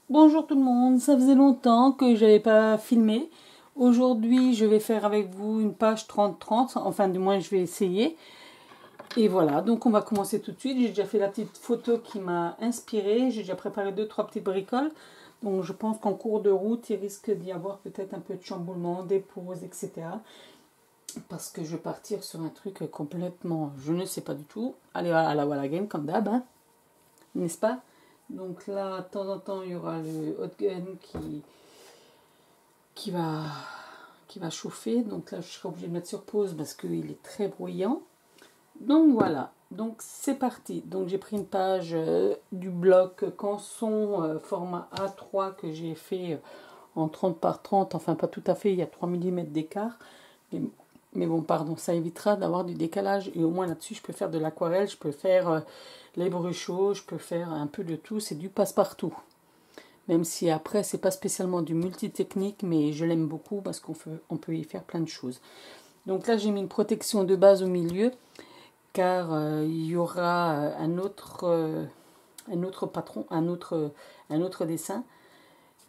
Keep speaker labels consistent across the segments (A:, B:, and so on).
A: Bonjour tout le monde, ça faisait longtemps que j'avais pas filmé. Aujourd'hui, je vais faire avec vous une page 30-30, enfin du moins je vais essayer. Et voilà, donc on va commencer tout de suite. J'ai déjà fait la petite photo qui m'a inspirée, j'ai déjà préparé 2-3 petites bricoles. Donc je pense qu'en cours de route, il risque d'y avoir peut-être un peu de chamboulement, des pauses, etc. Parce que je vais partir sur un truc complètement, je ne sais pas du tout. Allez, à la Walla Game comme d'hab, hein, n'est-ce pas? Donc là, de temps en temps, il y aura le hot gun qui va chauffer. Donc là, je serai obligée de mettre sur pause parce qu'il est très bruyant. Donc voilà, donc c'est parti. Donc j'ai pris une page du bloc Canson format A3 que j'ai fait en 30 par 30. Enfin, pas tout à fait, il y a 3 mm d'écart. Mais bon, pardon, ça évitera d'avoir du décalage. Et au moins là-dessus, je peux faire de l'aquarelle, je peux faire les bruchaux, je peux faire un peu de tout. C'est du passe-partout. Même si après, c'est pas spécialement du multitechnique, mais je l'aime beaucoup parce qu'on peut y faire plein de choses. Donc là, j'ai mis une protection de base au milieu, car il y aura un autre patron, un autre dessin.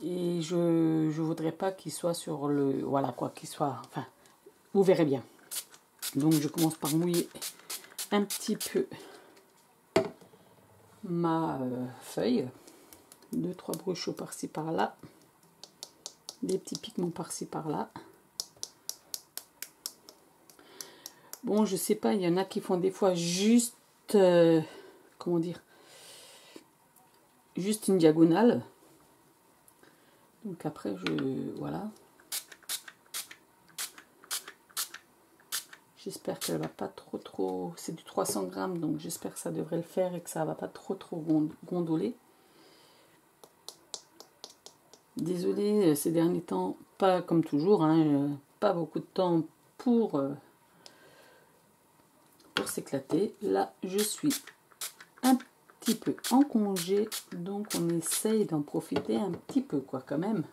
A: Et je voudrais pas qu'il soit sur le... Voilà quoi, qu'il soit... Enfin, vous verrez bien. Donc je commence par mouiller un petit peu ma feuille. 2-3 bruchaux par-ci par-là. Des petits pigments par-ci par-là. Bon, je sais pas, il y en a qui font des fois juste... comment dire? Juste une diagonale. Donc après, voilà. J'espère qu'elle va pas trop... C'est du 300 grammes, donc j'espère que ça devrait le faire et que ça va pas trop gondoler. Désolée, ces derniers temps, pas comme toujours, hein, pas beaucoup de temps pour s'éclater. Là, je suis un petit peu en congé, donc on essaye d'en profiter un petit peu, quoi, quand même.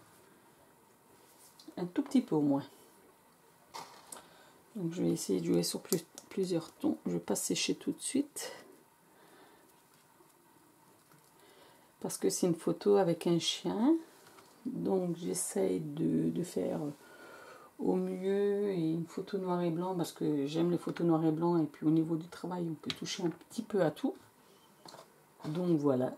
A: Un tout petit peu au moins. Donc je vais essayer de jouer sur plusieurs tons. Je ne vais pas sécher tout de suite. Parce que c'est une photo avec un chien. Donc j'essaye de faire au mieux et une photo noir et blanc parce que j'aime les photos noir et blanc. Et puis au niveau du travail, on peut toucher un petit peu à tout. Donc voilà.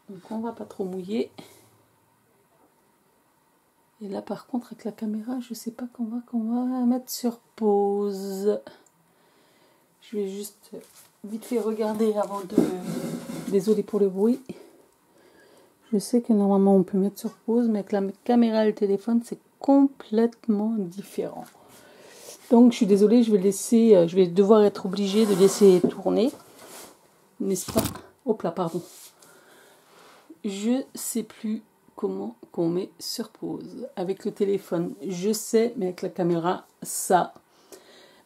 A: Donc on va pas trop mouiller. Et là par contre avec la caméra, je sais pas qu'on va mettre sur pause. Je vais juste vite fait regarder avant de... Désolée pour le bruit. Je sais que normalement on peut mettre sur pause, mais avec la caméra et le téléphone, c'est complètement différent. Donc je suis désolée, je vais devoir être obligée de laisser tourner. N'est-ce pas? Hop là, pardon. Je sais plus comment qu'on met sur pause. Avec le téléphone, je sais, mais avec la caméra, ça...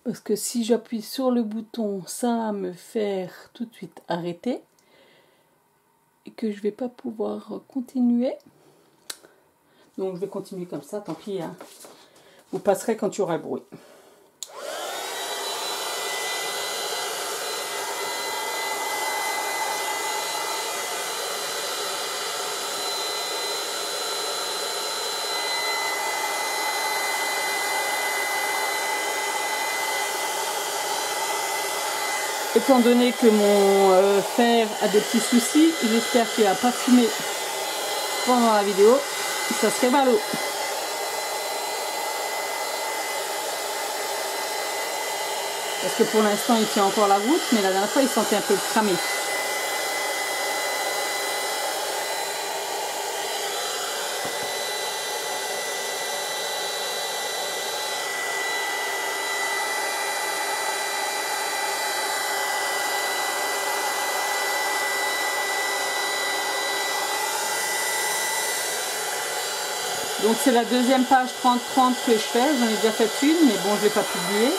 A: Parce que si j'appuie sur le bouton, ça va me faire tout de suite arrêter. Et que je ne vais pas pouvoir continuer. Donc je vais continuer comme ça, tant pis. Hein. Vous passerez quand il y aura le bruit. Étant donné que mon fer a des petits soucis, j'espère qu'il n'a pas fumé pendant la vidéo. Ça serait ballot. Parce que pour l'instant, il tient encore la route, mais la dernière fois, il sentait un peu cramé. Donc c'est la deuxième page 30-30 que je fais. J'en ai déjà fait une, mais bon, je ne l'ai pas publiée.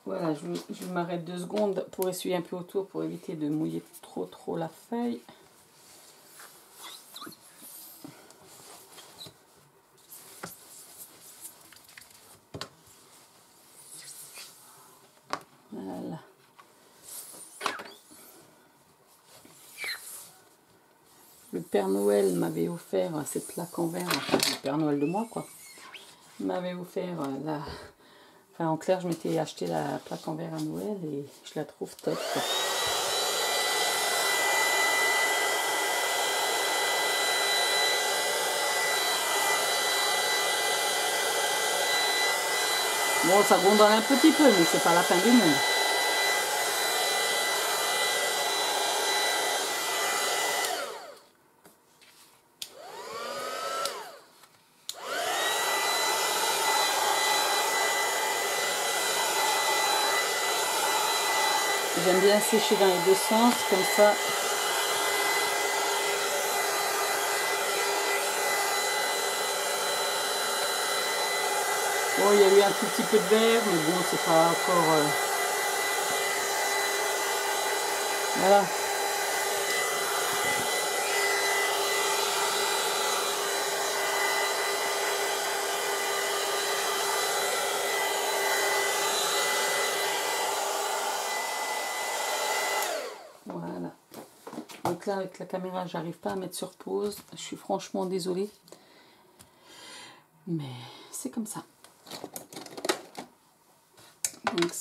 A: Voilà, je m'arrête 2 secondes pour essuyer un peu autour pour éviter de mouiller trop la feuille. Père Noël m'avait offert cette plaque en verre, enfin le Père Noël de moi quoi, m'avait offert la... Enfin en clair je m'étais acheté la plaque en verre à Noël et je la trouve top quoi. Bon, ça gondole un petit peu, mais c'est pas la fin du monde. J'aime bien sécher dans les deux sens, comme ça. Bon, il y a eu un tout petit peu de verre, mais bon, c'est pas encore... Voilà. Voilà. Donc là, avec la caméra, j'arrive pas à mettre sur pause. Je suis franchement désolée. Mais c'est comme ça. Donc,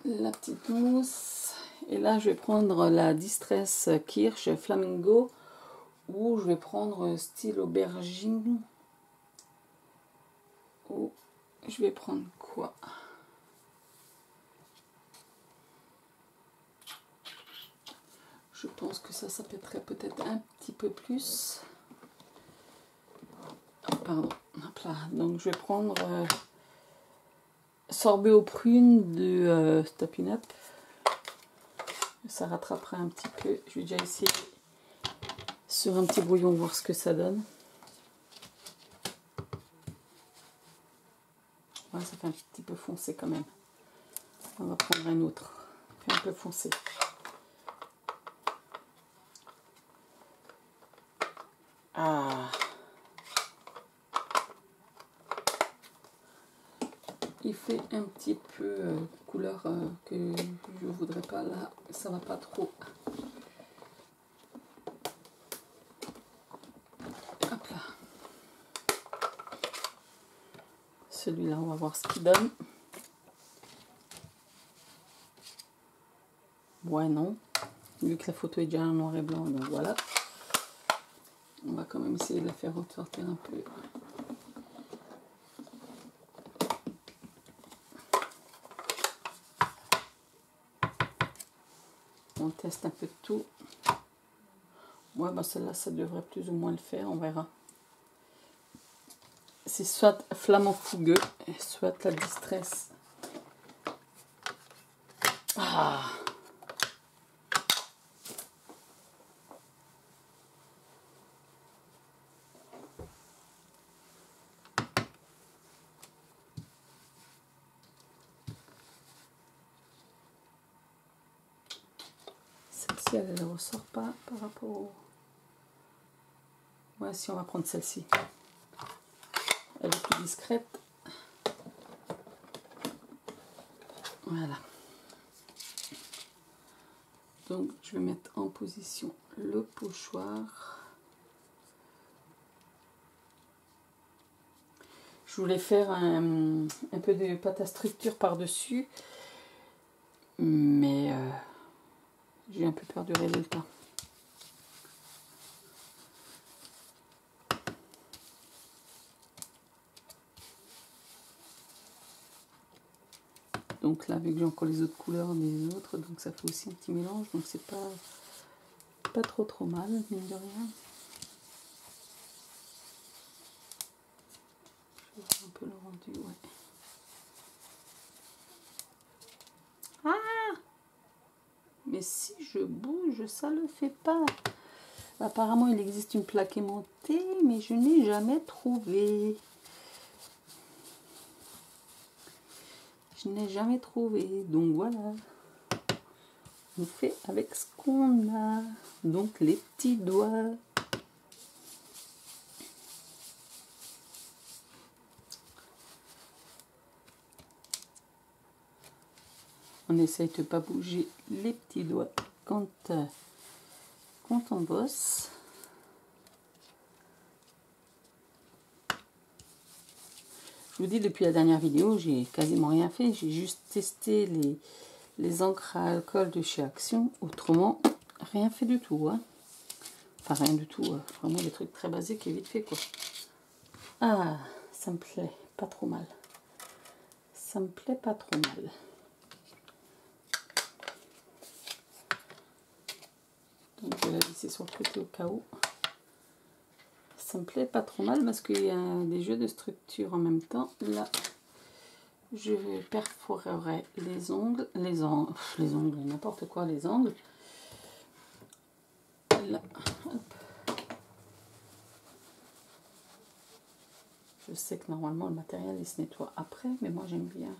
A: la petite mousse. Et là, je vais prendre la Distress Kirsch Flamingo. Ou je vais prendre style aubergine. Ou je vais prendre quoi? Je pense que ça pèterait peut-être un petit peu plus. Oh, pardon. Hop là. Donc je vais prendre sorbet aux prunes de Stop Up. Ça rattrapera un petit peu. Je vais déjà essayer sur un petit brouillon voir ce que ça donne. Ouais, ça fait un petit peu foncé quand même. On va prendre un autre. Ça fait un peu foncé. Ah. Il fait un petit peu couleur que je voudrais pas là. Ça va pas trop. Hop là. Celui-là, on va voir ce qu'il donne. Ouais, non. Vu que la photo est déjà en noir et blanc, donc voilà. On va quand même essayer de la faire ressortir un peu. On teste un peu de tout. Ouais, bah celle-là, ça devrait plus ou moins le faire, on verra. C'est soit Flamand Fougueux, soit la Distress. Ah! Celle-ci, elle ne ressort pas par rapport au... Ouais, si, on va prendre celle-ci. Elle est plus discrète. Voilà. Donc, je vais mettre en position le pochoir. Je voulais faire un peu de pâte à structure par-dessus. Mais j'ai un peu peur du résultat. Donc là, vu que j'ai encore les autres couleurs des autres, donc ça fait aussi un petit mélange. Donc c'est pas trop mal, mine de rien. Je vais voir un peu le rendu, ouais. Ah! Mais si je bouge, ça le fait pas. Apparemment, il existe une plaque aimantée, mais je n'ai jamais trouvé. Je n'ai jamais trouvé. Donc voilà. On fait avec ce qu'on a. Donc les petits doigts. On essaye de ne pas bouger les petits doigts quand on bosse. Je vous dis, depuis la dernière vidéo, j'ai quasiment rien fait. J'ai juste testé les encres à alcool de chez Action. Autrement, rien fait du tout. Hein. Enfin, rien du tout. Vraiment des trucs très basiques et vite fait, quoi. Ah, ça me plaît pas trop mal. Ça me plaît pas trop mal. Donc, je vais la laisser sur le côté au cas où. Ça me plaît pas trop mal parce qu'il y a des jeux de structure en même temps. Là, je perforerai les ongles, n'importe quoi, les angles. Là, hop. Je sais que normalement le matériel il se nettoie après, mais moi j'aime bien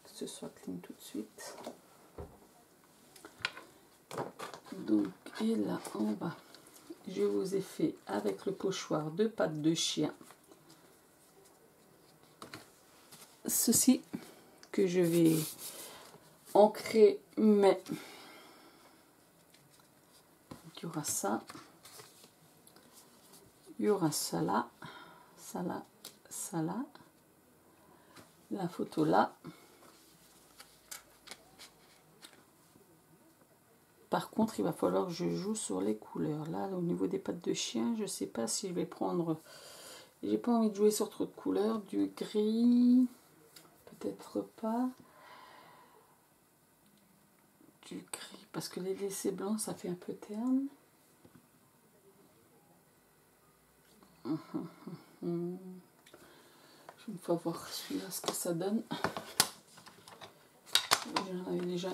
A: que ce soit clean tout de suite. Donc, et là en bas, je vous ai fait avec le pochoir de pattes de chien. Ceci que je vais ancrer, mais il y aura ça, il y aura ça là, ça là, ça là, la photo là. Par contre, il va falloir que je joue sur les couleurs. Là, au niveau des pattes de chien, je ne sais pas si je vais prendre... J'ai pas envie de jouer sur trop de couleurs. Du gris, peut-être pas. Du gris, parce que les laissés blancs, ça fait un peu terne. Je vais une fois voir celui-là ce que ça donne. J'en avais déjà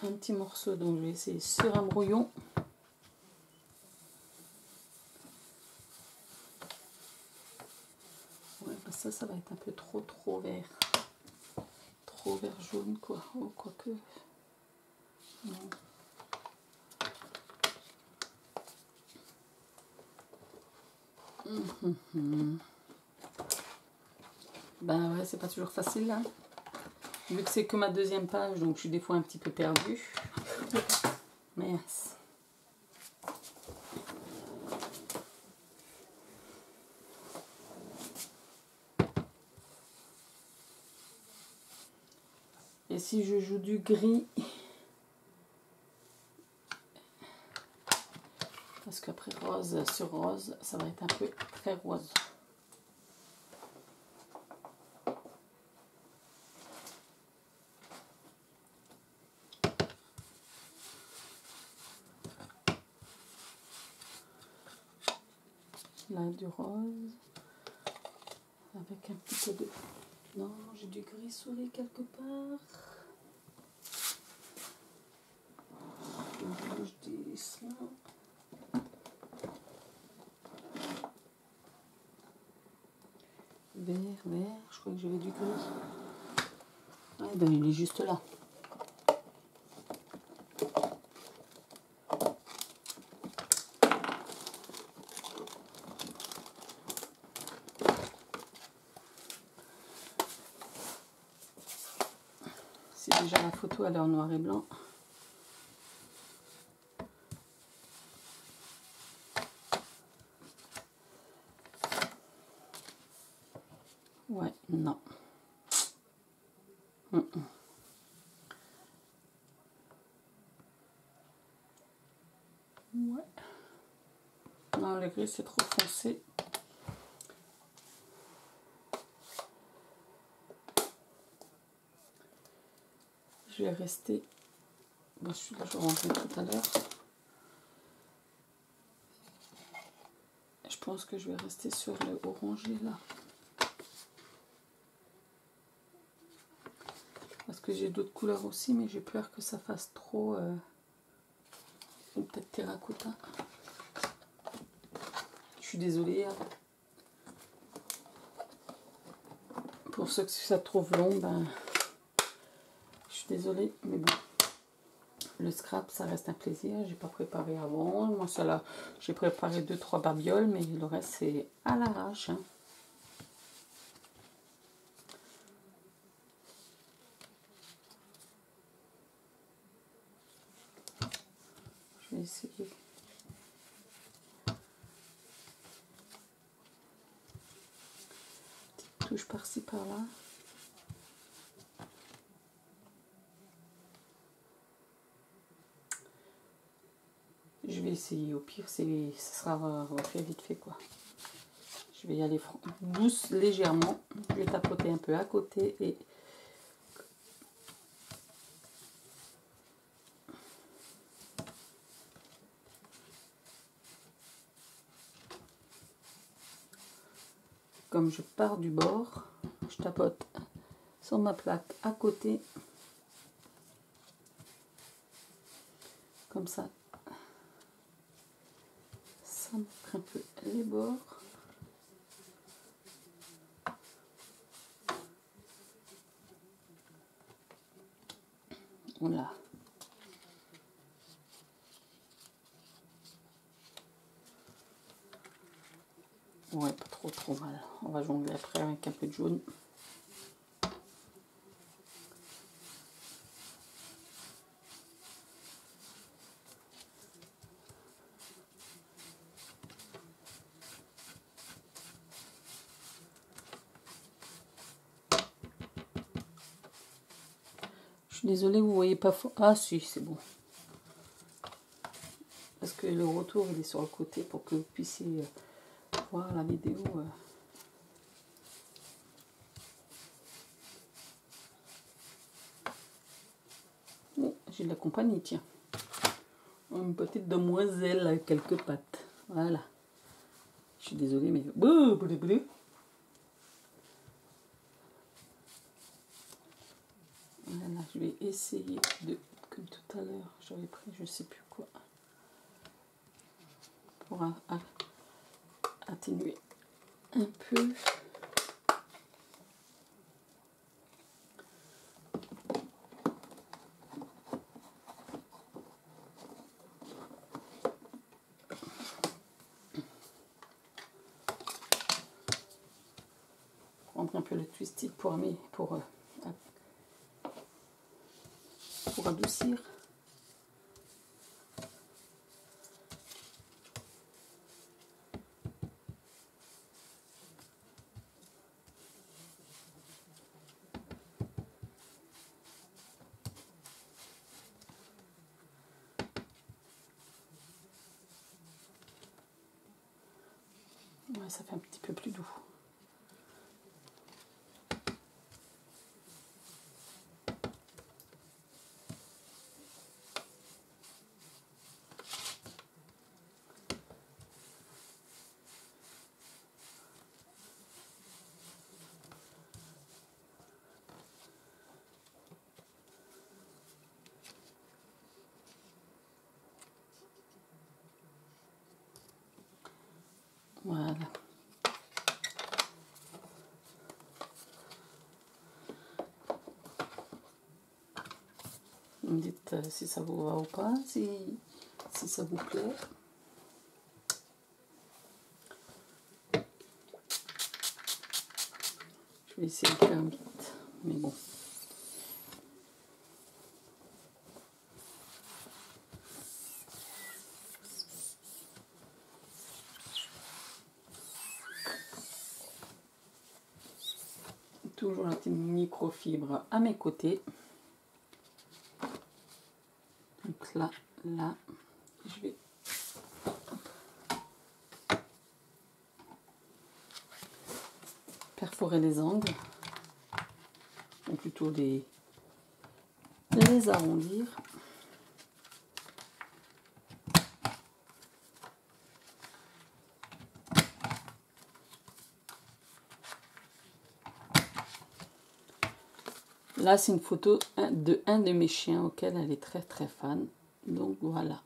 A: un petit morceau, donc je vais essayer sur un brouillon. Ouais, bah ça va être un peu trop vert. Trop vert jaune, quoi. Oh, quoique. Non. Ben ouais, c'est pas toujours facile là. Vu que c'est que ma deuxième page, donc je suis des fois un petit peu perdue. Merci. Et si je joue du gris, parce qu'après rose sur rose, ça va être un peu très rose. Là, du rose, avec un petit peu de... Non, j'ai du gris souris quelque part. Je dis ça. Vert, je crois que j'avais du gris. Ah ben il est juste là. C'est déjà la photo, elle est en noir et blanc. Ouais, non. Ouais. Non, le gris c'est trop foncé. Je vais rester. Bon, celui-là, je vais rentrer tout à l'heure. Je pense que je vais rester sur le orangé là. Parce que j'ai d'autres couleurs aussi, mais j'ai peur que ça fasse trop. Ou peut-être terracotta. Je suis désolée. Hein. Pour ceux que ça trouve long, ben. Je suis désolée, mais bon. Le scrap, ça reste un plaisir. J'ai pas préparé avant. Moi, cela, j'ai préparé 2-3 babioles, mais le reste, c'est à l'arrache. Hein. Je vais essayer. Petite retouches par-ci par-là. Je vais essayer, au pire, ce sera fait vite fait quoi. Je vais y aller douce, légèrement. Je vais tapoter un peu à côté et comme je pars du bord, je tapote sur ma plaque à côté. Comme ça. Ça montre un peu les bords. Voilà. Ouais, pas trop mal. On va jongler après avec un peu de jaune. Je suis désolée, vous voyez pas fort. Ah si, c'est bon. Parce que le retour, il est sur le côté pour que vous puissiez voir la vidéo. Oh, j'ai de la compagnie, tiens. Une petite demoiselle avec quelques pattes. Voilà. Je suis désolée, mais... Voilà, je vais essayer de... Comme tout à l'heure, j'avais pris je sais plus quoi. Pour atténuer un peu. Prendre un peu le twisty pour adoucir. Ouais, ça fait un petit peu plus doux. Voilà. Vous me dites si ça vous va ou pas, si ça vous plaît. Je vais essayer de faire vite, mais bon. Toujours la petite microfibre à mes côtés. Donc là, je vais perforer les angles, ou plutôt les arrondir. Là, c'est une photo de un de mes chiens auquel elle est très très fan. Donc voilà.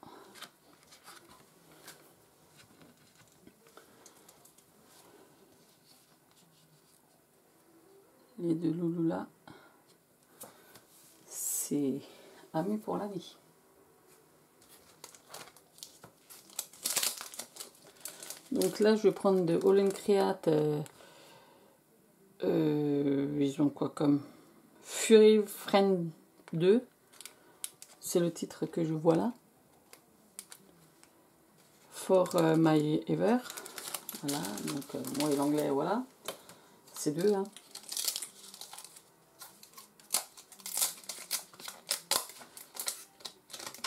A: Les deux loulous là, c'est amis pour la vie. Donc là, je vais prendre de All & Create. Ils ont quoi comme Fury Friend 2. C'est le titre que je vois là. For My Ever. Voilà, donc moi et l'anglais, voilà. c'est deux. Hein.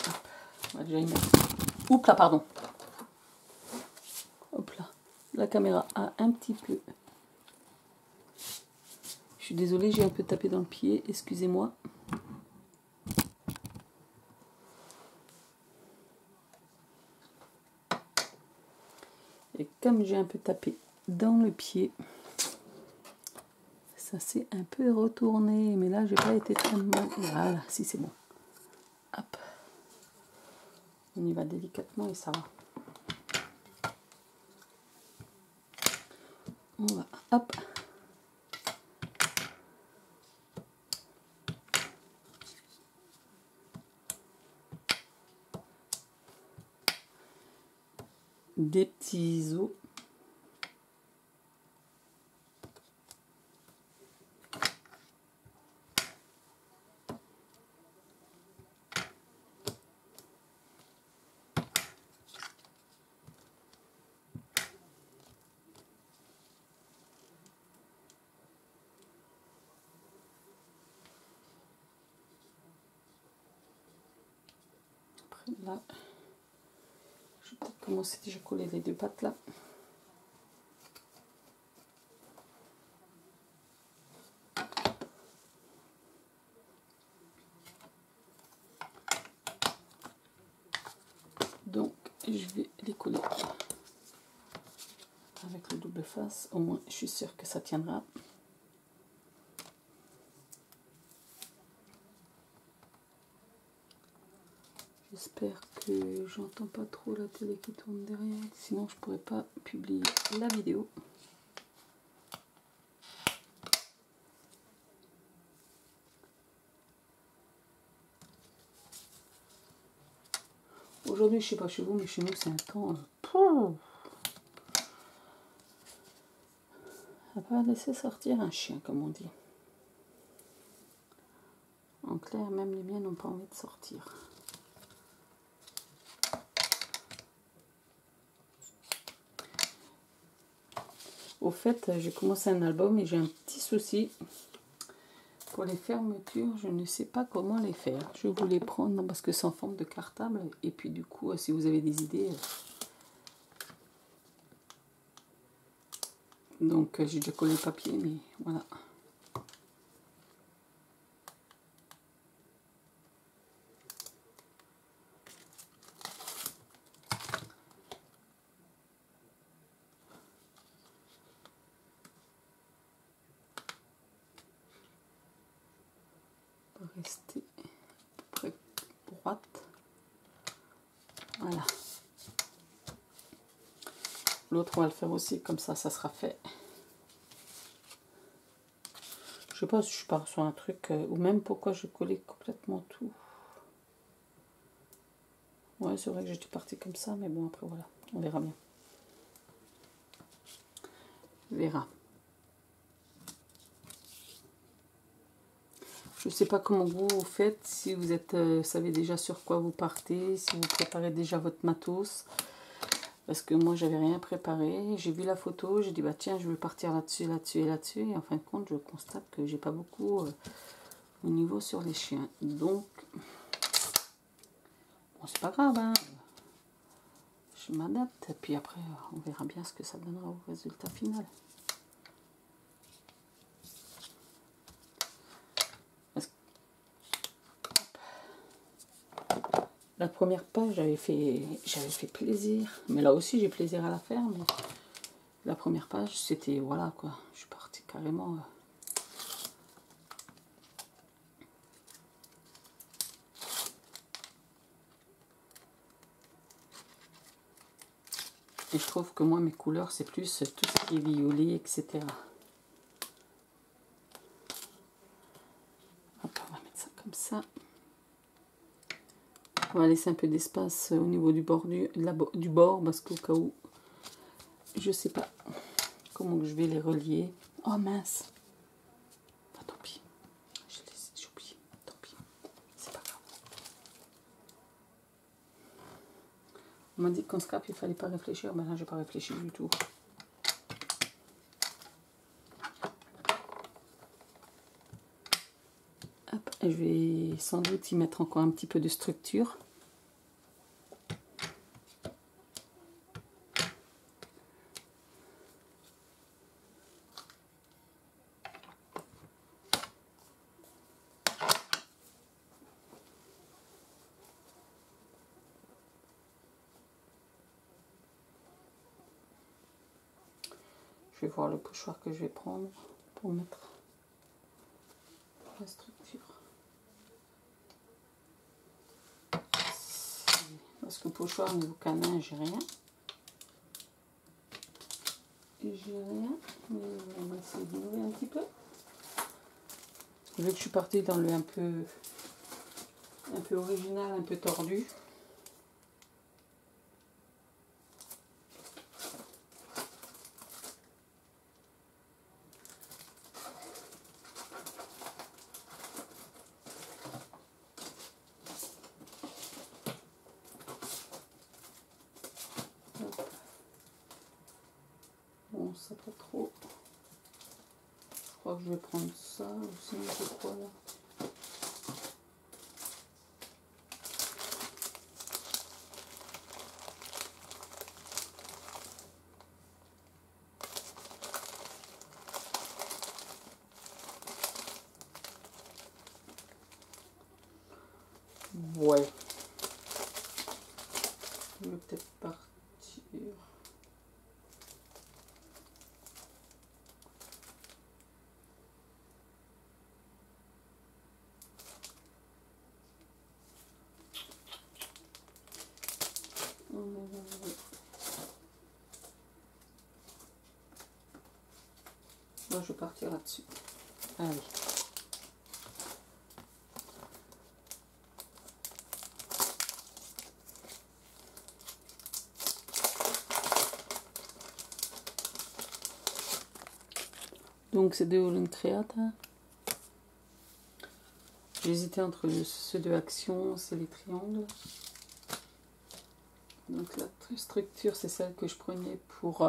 A: Hop, on va déjà y mettre. Oups là, pardon. Hop là. La caméra a un petit peu. Je suis désolée, j'ai un peu tapé dans le pied. Excusez-moi. Et comme j'ai un peu tapé dans le pied, ça s'est un peu retourné. Mais là, j'ai pas été très mal. Voilà, si c'est bon. Hop. On y va délicatement et ça va. On va, hop. Des petits os. Après là, je vais peut-être commencer déjà à coller les deux pattes là. Donc, je vais les coller avec le double face. Au moins, je suis sûre que ça tiendra. J'espère que j'entends pas trop la télé qui tourne derrière. Sinon, je pourrais pas publier la vidéo. Aujourd'hui, je sais pas chez vous, mais chez nous, c'est un temps... On va pas laisser sortir un chien, comme on dit. En clair, même les miens n'ont pas envie de sortir. Au fait, j'ai commencé un album et j'ai un petit souci. Pour les fermetures, je ne sais pas comment les faire. Je voulais prendre parce que c'est en forme de cartable. Et puis du coup, si vous avez des idées... Donc j'ai déjà collé le papier, mais voilà. Rester à peu près droite. Voilà. L'autre, on va le faire aussi, comme ça sera fait. Je sais pas si je pars sur un truc, ou même pourquoi je collais complètement tout. Ouais, c'est vrai que j'étais partie comme ça, mais bon, après voilà, on verra bien. On verra. Je ne sais pas comment vous faites, si vous êtes, savez déjà sur quoi vous partez, si vous préparez déjà votre matos. Parce que moi, j'avais rien préparé. J'ai vu la photo, j'ai dit, bah tiens, je vais partir là-dessus, là-dessus et là-dessus. Et en fin de compte, je constate que j'ai pas beaucoup au niveau sur les chiens. Donc, bon, c'est pas grave, hein. Je m'adapte. Et puis après, on verra bien ce que ça donnera au résultat final. La première page, j'avais fait plaisir. Mais là aussi, j'ai plaisir à la faire. Mais la première page, c'était, voilà quoi. Je suis partie carrément... Et je trouve que moi, mes couleurs, c'est plus tout ce qui est violet, etc. Hop, on va mettre ça comme ça. On va laisser un peu d'espace au niveau du bord, du bord, parce qu'au cas où, je sais pas comment je vais les relier. Oh mince! Ah, tant pis. J'ai oublié. Tant pis. C'est pas grave. On m'a dit qu'en scrap, il fallait pas réfléchir. Ben là, j'ai pas réfléchi du tout. Je vais sans doute y mettre encore un petit peu de structure. Je vais voir le pochoir que je vais prendre pour mettre la structure. Parce que pochoir niveau canin, j'ai rien. Mais on va essayer d'innover un petit peu. Vu que je suis partie dans le un peu original, un peu tordu. Bon, ça pas trop. Je crois que je vais prendre ça, ou sinon c'est quoi là? Ouais. Je vais peut-être partir. Moi, je vais partir là-dessus. Allez. Donc, c'est des All Create. J'ai hésité entre ceux de Action, c'est les triangles. Donc, la structure, c'est celle que je prenais pour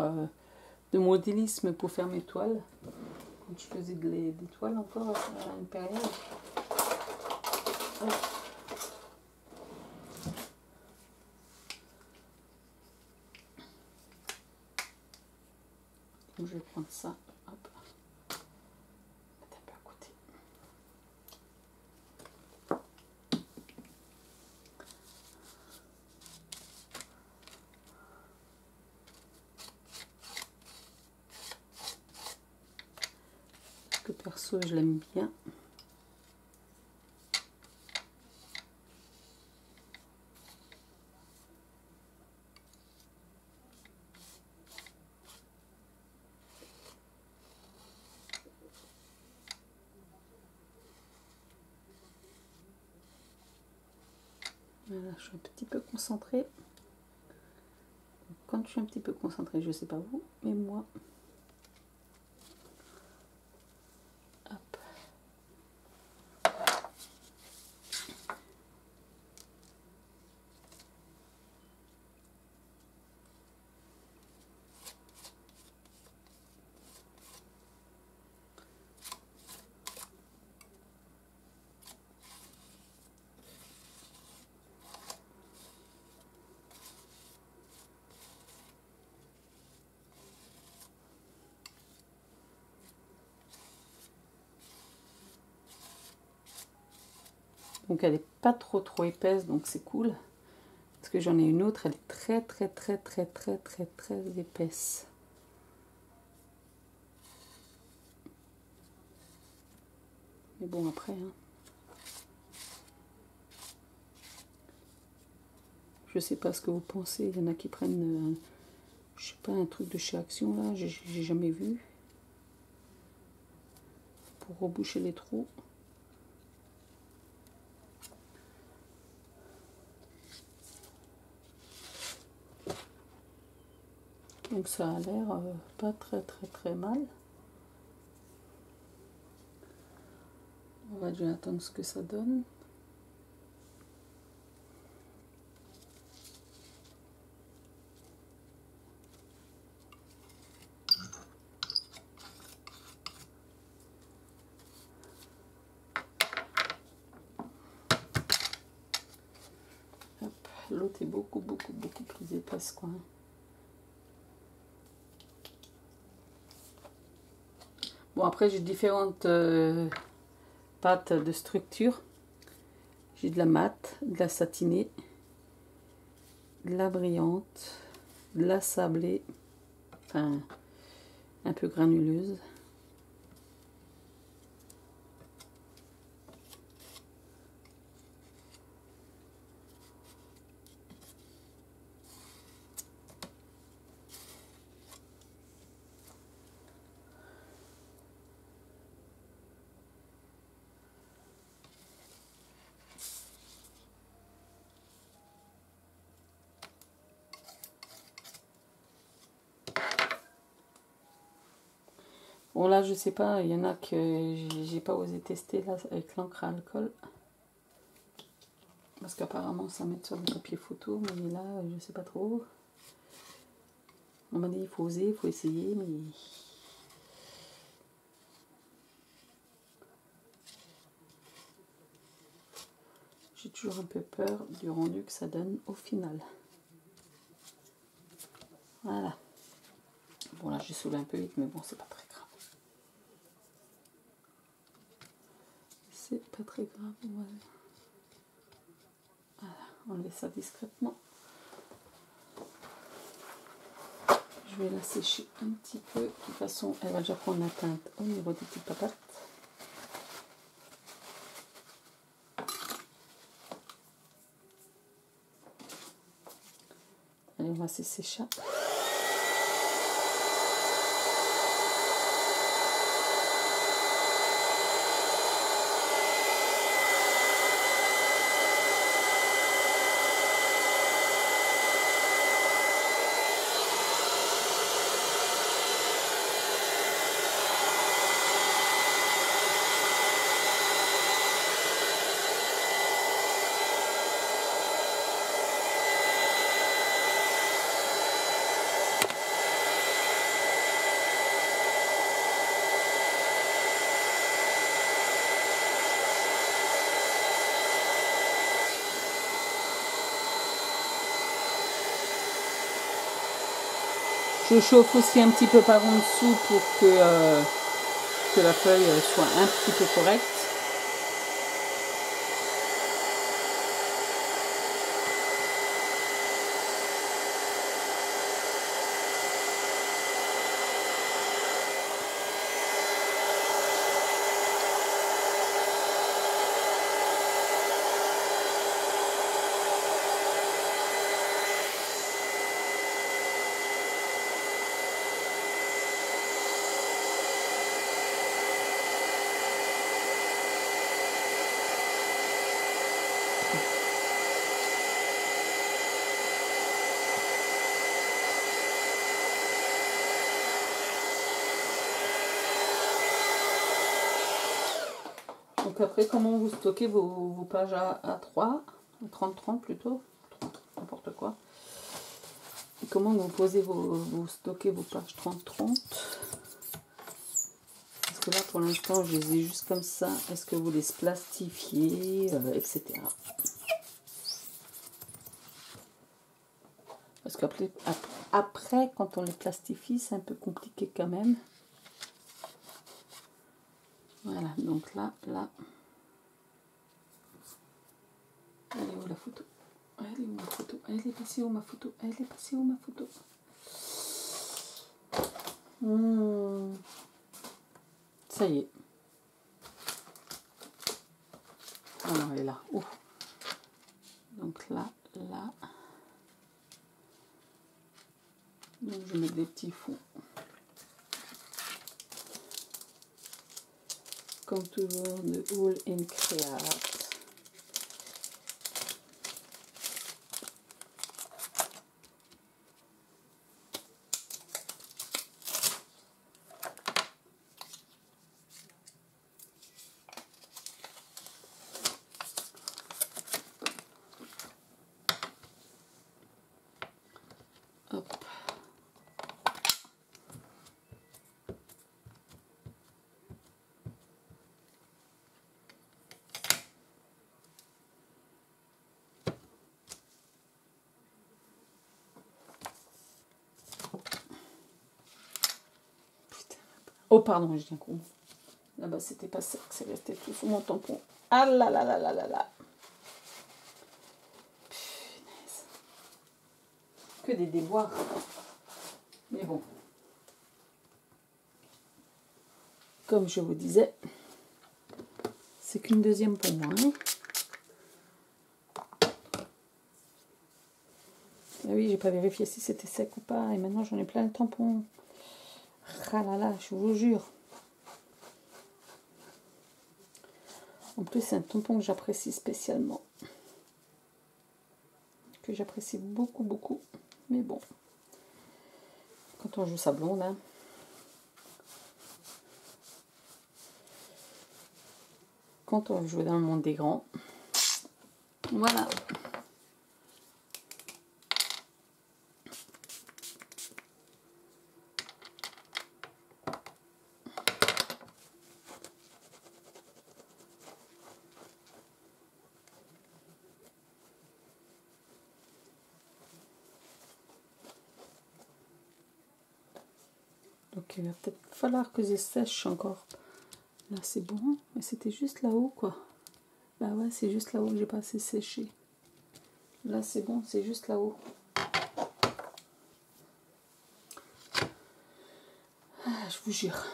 A: de modélisme pour faire mes toiles. Quand je faisais des toiles encore à une période. Hop. Donc, je vais prendre ça. Hop. Mettre un peu à côté. Parce que perso, je l'aime bien. Voilà, je suis un petit peu concentrée. Quand je suis un petit peu concentrée, je ne sais pas vous, mais moi. Hop. Donc elle n'est pas trop épaisse, donc c'est cool. Parce que j'en ai une autre, elle est très épaisse. Mais bon, après, hein. Je sais pas ce que vous pensez. Il y en a qui prennent, je sais pas, un truc de chez Action là, j'ai jamais vu. Pour reboucher les trous. Donc ça a l'air pas très mal. On va déjà attendre ce que ça donne. côté beaucoup plus épaisse, quoi. Bon, après, j'ai différentes pâtes de structure. J'ai de la mate, de la satinée, de la brillante, de la sablée, enfin, un peu granuleuse. Bon là je sais pas, il y en a que j'ai pas osé tester là avec l'encre à alcool. Parce qu'apparemment ça met sur le papier photo, mais là je sais pas trop. On m'a dit il faut oser, il faut essayer, mais... J'ai toujours un peu peur du rendu que ça donne au final. Voilà. Bon là j'ai saoulé un peu vite, mais bon c'est pas très grave. C'est pas très grave, voilà, enlever ça discrètement. Je vais la sécher un petit peu. De toute façon, elle va déjà prendre la teinte au niveau des petites patates. Allez, on va sécher. Je chauffe aussi un petit peu par en dessous pour que la feuille soit un petit peu correcte. Donc après, comment vous stockez vos pages A3, 30-30 plutôt, n'importe quoi. Et comment vous posez vous stockez vos pages 30-30. Parce que là, pour l'instant, je les ai juste comme ça. Est-ce que vous les plastifiez, etc. Parce qu'après, quand on les plastifie, c'est un peu compliqué quand même. Voilà, donc là. Elle est où la photo? Elle est où ma photo? Elle est passée où ma photo? Elle est passée où ma photo? Ça y est. Ah non, elle est là. Ouh. Donc là. Donc je mets des petits fonds. Comme toujours, de All in Create. Hop. Oh, pardon, je dis un coup. Là-bas, c'était pas sec, c'est resté tout sur mon tampon. Ah là là là là là là. Punaise. Que des déboires. Mais bon. Comme je vous disais, c'est qu'une deuxième pour moi. Hein. Ah oui, j'ai pas vérifié si c'était sec ou pas. Et maintenant, j'en ai plein le tampon. Ah là là, je vous jure. En plus, c'est un tampon que j'apprécie spécialement. Que j'apprécie beaucoup, beaucoup. Mais bon. Quand on joue sa blonde, hein. Quand on joue dans le monde des grands. Voilà. Donc il va peut-être falloir que je sèche encore. Là c'est bon, mais c'était juste là-haut quoi. Bah ouais, c'est juste là-haut que j'ai pas assez séché. Là c'est bon, c'est juste là-haut. Ah, je vous jure.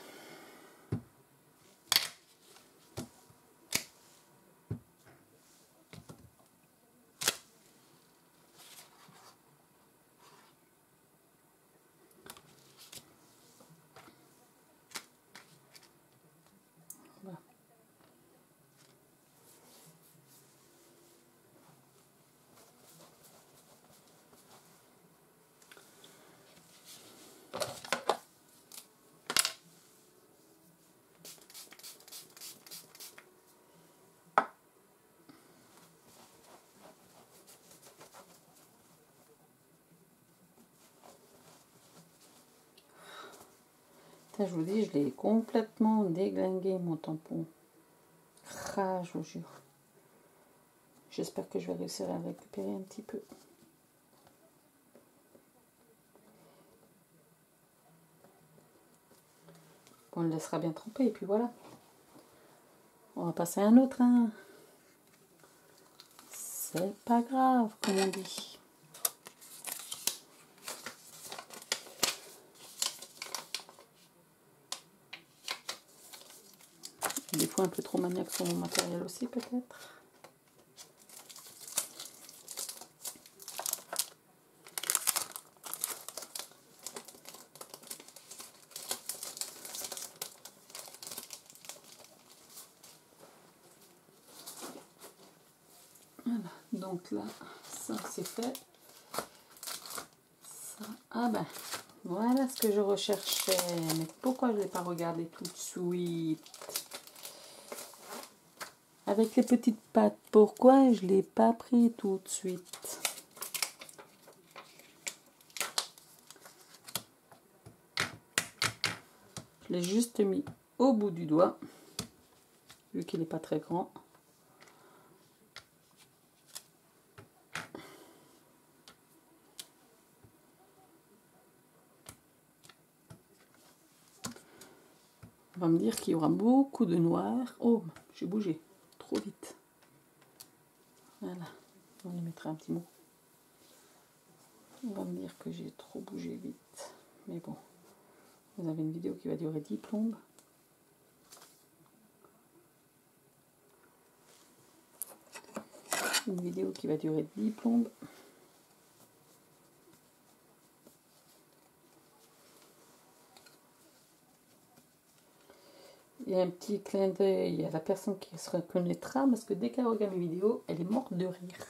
A: Voilà. Je vous dis, je l'ai complètement déglingué mon tampon. Ah, je vous jure. J'espère que je vais réussir à le récupérer un petit peu. On le laissera bien tremper et puis voilà. On va passer à un autre. Hein. C'est pas grave, comme on dit. Des fois un peu trop maniaque sur mon matériel aussi peut-être. Voilà, donc là, ça c'est fait. Ça, ah ben, voilà ce que je recherchais. Mais pourquoi je ne l'ai pas regardé tout de suite? Avec les petites pattes, pourquoi je ne l'ai pas pris tout de suite? Je l'ai juste mis au bout du doigt, vu qu'il n'est pas très grand. On va me dire qu'il y aura beaucoup de noir. Oh, j'ai bougé trop vite. Voilà, on y mettra un petit mot. On va me dire que j'ai trop bougé vite. Mais bon, vous avez une vidéo qui va durer 10 plombes. Une vidéo qui va durer 10 plombes. Il y a un petit clin d'œil à la personne qui se reconnaîtra parce que dès qu'elle regarde mes vidéos, elle est morte de rire.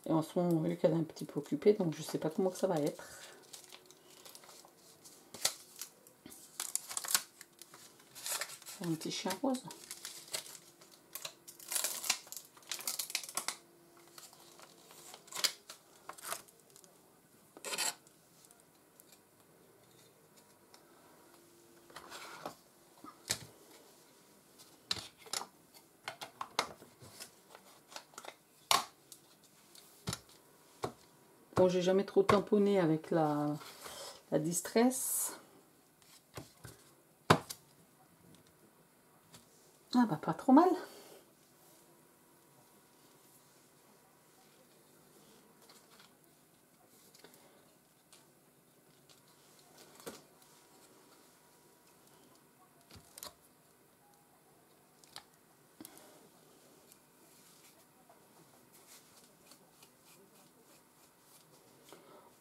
A: Et en ce moment, vu qu'elle est un petit peu occupée, donc je ne sais pas comment que ça va être. Un petit chien rose. bon, j'ai jamais trop tamponné avec la Distress. Ah bah pas trop mal.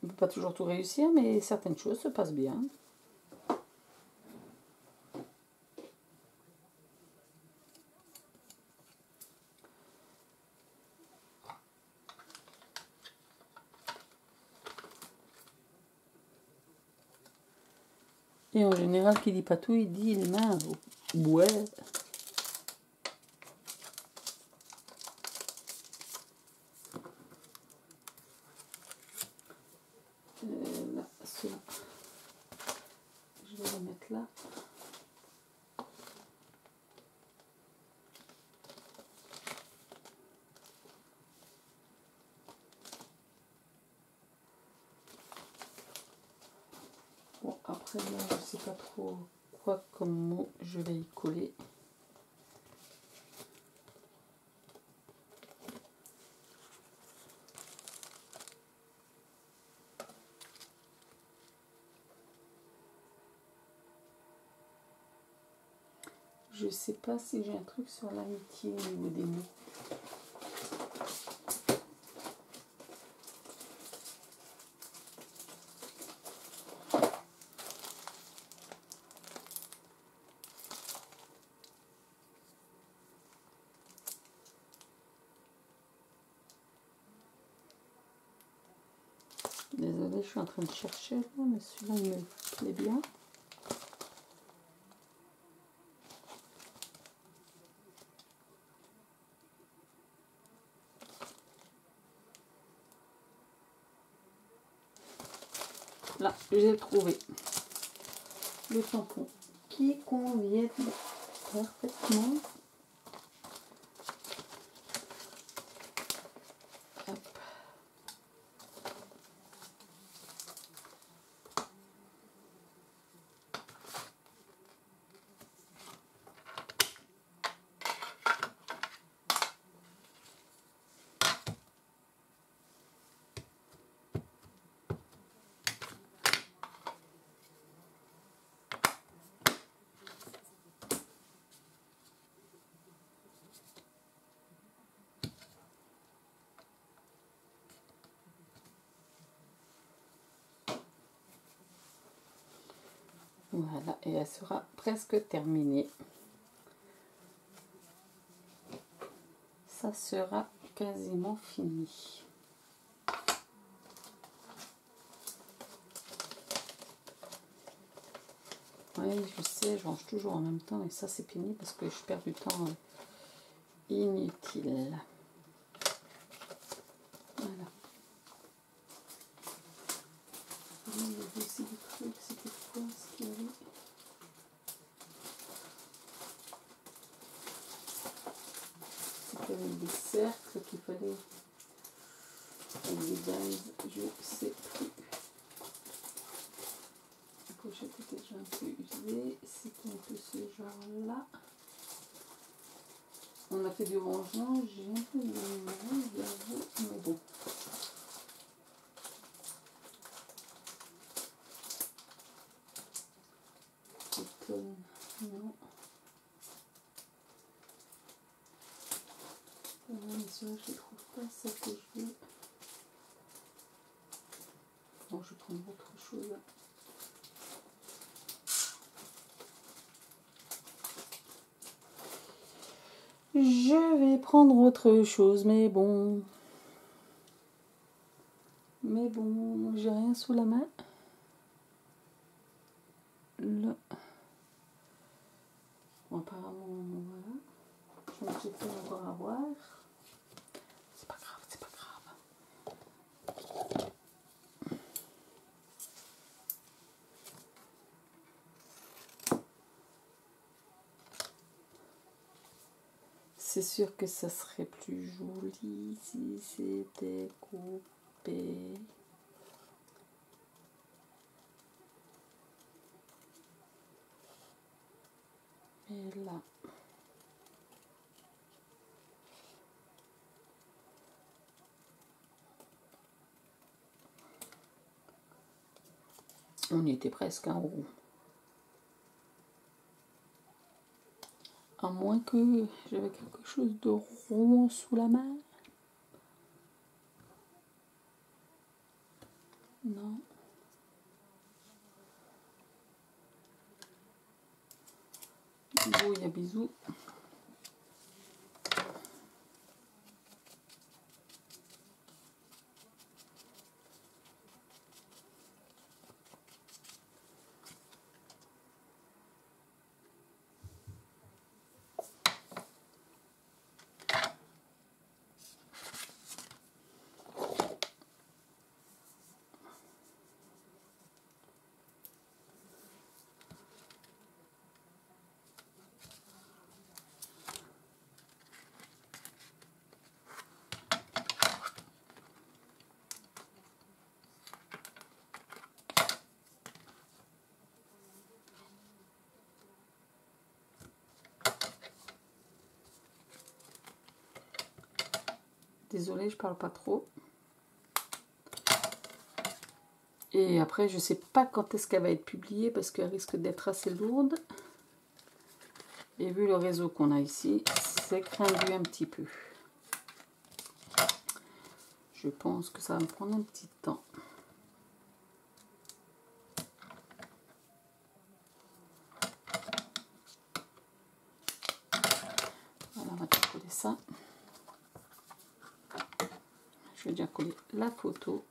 A: On ne peut pas toujours tout réussir, mais certaines choses se passent bien. Et en général, qui dit pas tout, il dit les mains. Ouais. Là, cela. Je vais le mettre là. Bon, après, là, je sais pas trop quoi comme mot je vais y coller. Je sais pas si j'ai un truc sur l'amitié au niveau des mots. Désolée, je suis en train de chercher, là, mais celui-là, il me plaît bien. Là, j'ai trouvé le tampon qui convient parfaitement. Hop. Voilà, et elle sera presque terminée. Ça sera quasiment fini. Oui, je sais, je range toujours en même temps et ça c'est pénible parce que je perds du temps inutile. Voilà. Il y avait aussi des trucs, c'était quoi ce qu'il y avait? C'était avec des cercles qu'il fallait, avec des bases, je sais plus. La pochette était déjà un peu usée, c'était un peu ce genre là. On a fait du rangement, j'ai un peu de mal, j'avoue, mais bon. Automne, non. Mais celui-là, je ne trouve pas ça que je veux. Bon, je vais prendre autre chose. Je vais prendre autre chose, mais bon. Mais bon, j'ai rien sous la main. Là. Bon, apparemment, voilà. Je ne sais pas encore avoir. C'est pas grave, c'est pas grave. C'est sûr que ça serait plus joli si c'était coupé. On y était presque, hein, à moins que j'avais quelque chose de rond sous la main. Non. Bisous, il y a bisous. Désolée, je parle pas trop. Et après, je sais pas quand est-ce qu'elle va être publiée parce qu'elle risque d'être assez lourde. Et vu le réseau qu'on a ici, c'est craindu un petit peu. Je pense que ça va me prendre un petit temps. Voilà, on va déjà coller ça. Je vais déjà coller la photo.